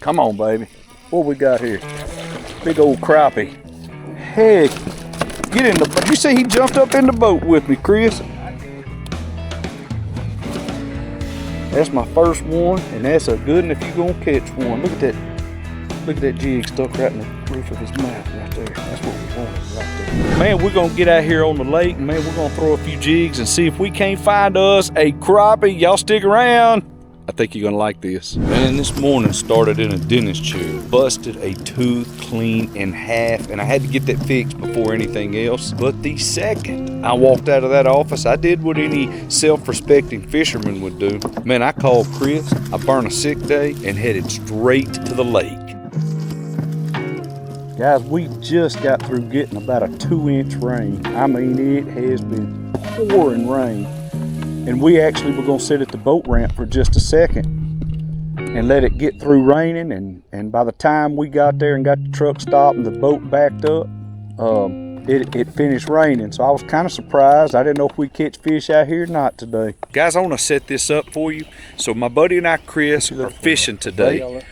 Come on, baby. What we got here? Big old crappie. Heck, get in the boat. You see he jumped up in the boat with me, Chris. That's my first one, and that's a good one if you're gonna catch one. Look at that. Look at that jig stuck right in the roof of his mouth right there. That's what we wanted right there. Man, we're gonna get out here on the lake, and man, we're gonna throw a few jigs and see if we can't find us a crappie. Y'all stick around. I think you're gonna like this. Man, this morning started in a dentist chair. Busted a tooth clean in half, and I had to get that fixed before anything else. But the second I walked out of that office, I did what any self-respecting fisherman would do. Man, I called Chris, I burned a sick day, and headed straight to the lake. Guys, we just got through getting about a 2-inch rain. I mean, it has been pouring rain. And we actually were gonna sit at the boat ramp for just a second and let it get through raining. And by the time we got there and got the truck stopped and the boat backed up, it finished raining. So I was kind of surprised. I didn't know if we'd catch fish out here or not today. Guys, I wanna set this up for you. So my buddy and I, Chris, are fishing today.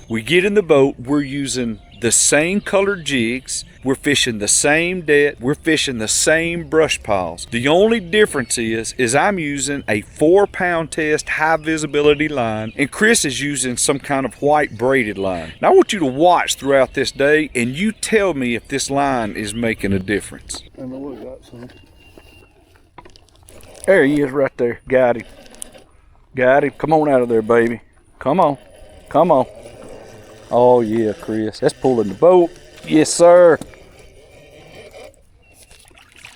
We get in the boat, we're using the same colored jigs, we're fishing the same depth, we're fishing the same brush piles. The only difference is I'm using a 4-pound test high visibility line, and Chris is using some kind of white braided line. Now I want you to watch throughout this day, and you tell me if this line is making a difference. I know we got some. There he is right there, got him. Got him, come on out of there, baby. Come on, come on. Oh yeah, Chris, that's pulling the boat. Yes, sir.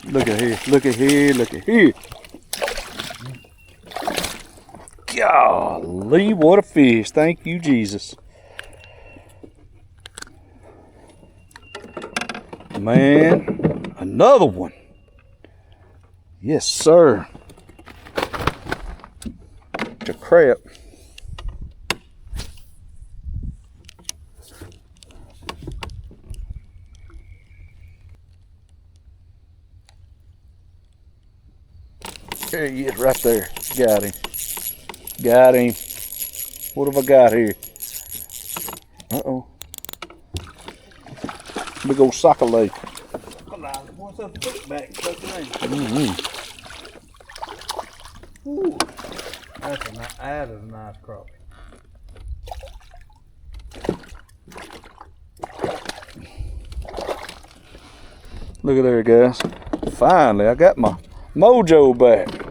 Look at here, look at here, look at here. Golly, what a fish. Thank you, Jesus. Man, another one. Yes, sir. It's a crap. There he is right there. Got him. Got him. What have I got here? Uh-oh. Big old soccer leg. What's up, foot back? Ooh, that is a nice crappie. Look at there, guys. Finally, I got my mojo back.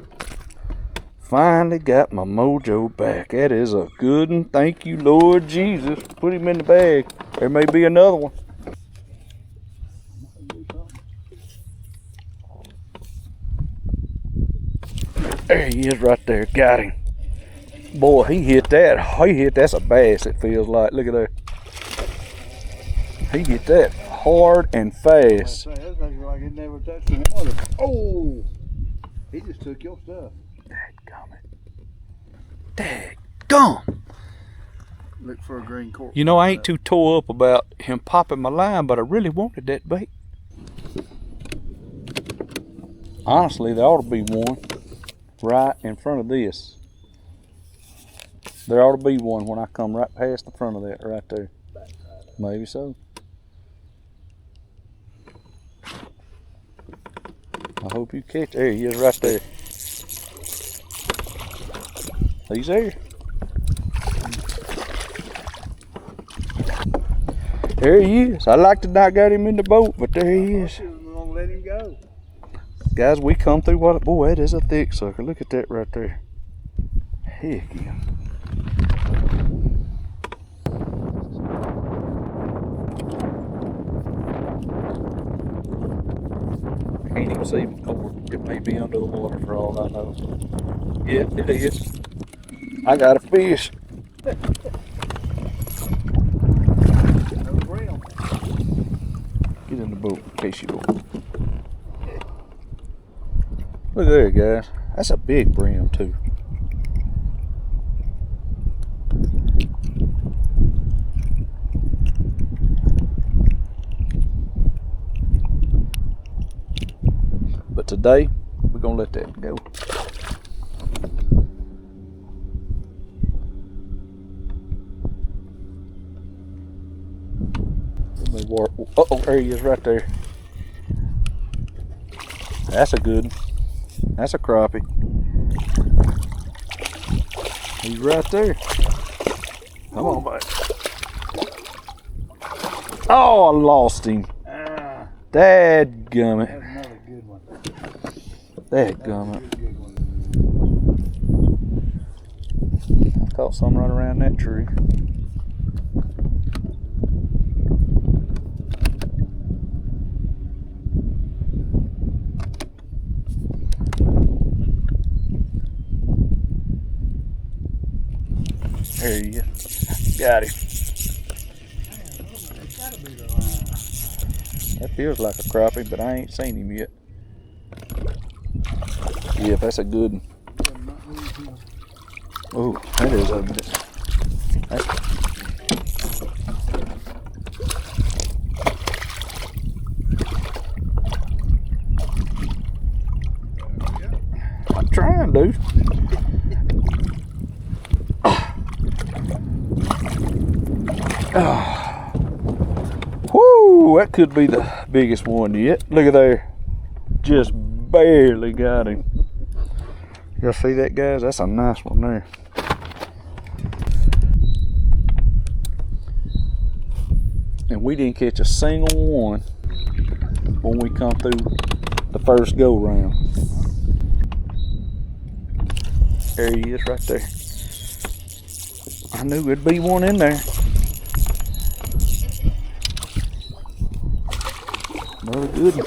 Finally got my mojo back. That is a good one. Thank you, Lord Jesus. Put him in the bag. There may be another one. There he is right there. Got him. Boy, he hit that. He hit, that's a bass, it feels like. Look at there. He hit that hard and fast. That thing like it never touched the water. Oh! He just took your stuff. Dadgum. Look for a green cork. You know, I ain't too tore up about him popping my line, but I really wanted that bait. Honestly, there ought to be one right in front of this. There ought to be one when I come right past the front of that right there. Maybe so. I hope you catch. There he is right there. He's there. There he is. I like to not got him in the boat, but there he is. We're gonna let him go. Guys, we come through what? Boy, that is a thick sucker. Look at that right there. Heck yeah. I can't even see him, or it may be under the water for all I know. Yeah, it is. I got a fish. Get in the boat in case you don't. Look there, guys. That's a big brim too. But today, we're gonna let that go. Uh-oh, there he is right there. That's a good one. That's a crappie. He's right there. Come on, buddy. Oh, I lost him. Dadgummit. That's another good one. Dadgummit. Good one. I caught some right around that tree. There you go. Got him. That feels like a crappie, but I ain't seen him yet. Yeah, that's a good one. Oh, that is a bit. I'm trying, dude. Whoo, that could be the biggest one yet. Look at there. Just barely got him. Y'all see that, guys? That's a nice one there. And we didn't catch a single one when we come through the first go round. There he is right there. I knew there'd be one in there. Another good one.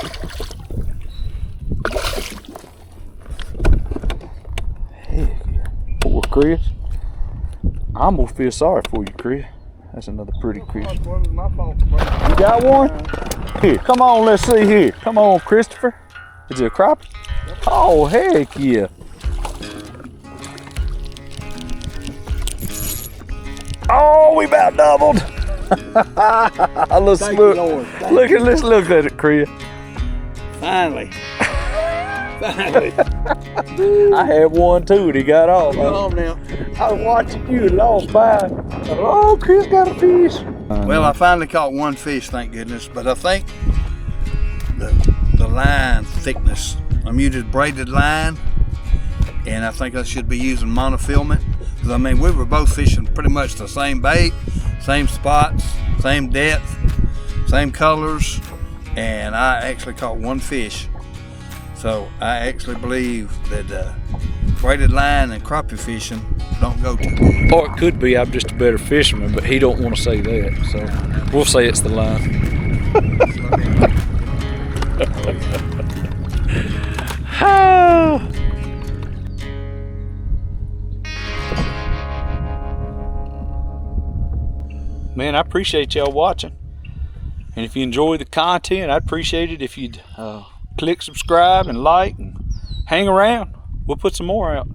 Heck yeah. Poor Chris. I almost feel sorry for you, Chris. That's another pretty Chris. It was my fault. You got one? Here, come on, let's see here. Come on, Christopher. Is it a crappie? Oh, heck yeah. Oh, we about doubled. Let's Thank look. you, Lord. Let's look at it, Chris. Finally. Finally. I had one too, and he got off. Go home now. I was watching you and lost by. Oh, Chris got a fish. Well, I finally caught one fish, thank goodness. But I think the line thickness, I'm using braided line, and I think I should be using monofilament. Because I mean, we were both fishing pretty much the same bait, same spots, same depth, same colors, and I actually caught one fish. So I actually believe that braided line and crappie fishing don't go too good. Or it could be I'm just a better fisherman, but he don't want to say that. So we'll say it's the line. Man, I appreciate y'all watching. And if you enjoy the content, I'd appreciate it if you'd click subscribe and like and hang around. We'll put some more out.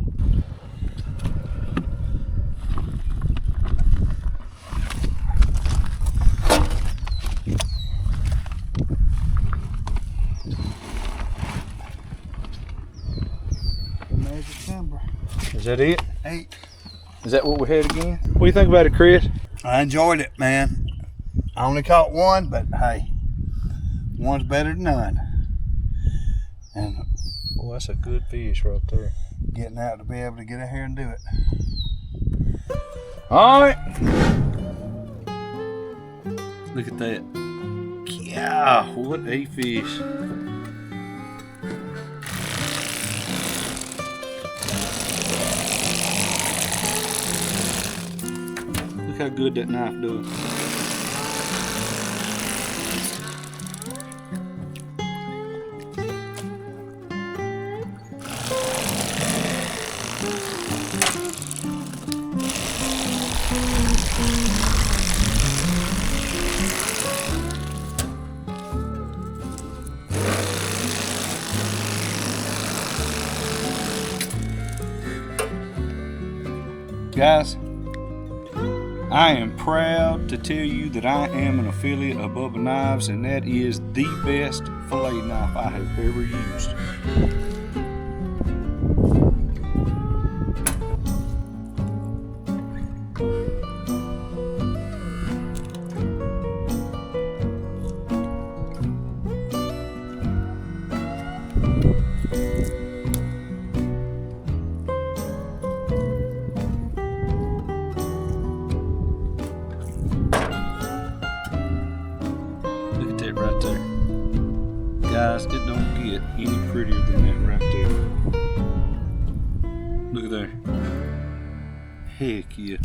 The magic number. Is that it? 8. Is that what we had again? What do you think about it, Chris? I enjoyed it, man. I only caught one, but hey, one's better than none. And Oh, that's a good fish right there. getting out to be able to get out here and do it. All right. Look at that. Yeah, what a fish. Look how good that knife does. Guys, I am proud to tell you that I am an affiliate of Bubba Knives, and that is the best fillet knife I have ever used. Guys, it don't get any prettier than that right there. Look at there. Heck yeah.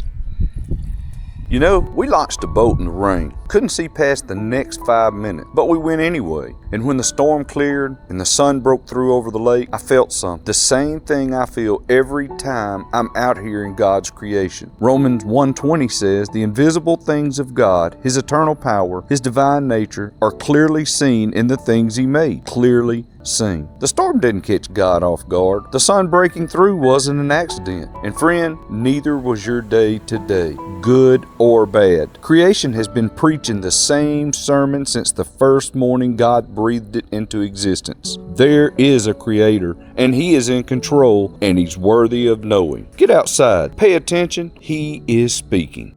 You know, we launched a boat in the rain. Couldn't see past the next 5 minutes, but we went anyway. And when the storm cleared and the sun broke through over the lake, I felt something. The same thing I feel every time I'm out here in God's creation. Romans 1:20 says, the invisible things of God, His eternal power, His divine nature, are clearly seen in the things He made. Clearly seen. The storm didn't catch God off guard. The sun breaking through wasn't an accident. And friend, neither was your day today, good or bad. Creation has been preaching the same sermon since the first morning God breathed it into existence. There is a Creator, and He is in control, and He's worthy of knowing. Get outside. Pay attention. He is speaking.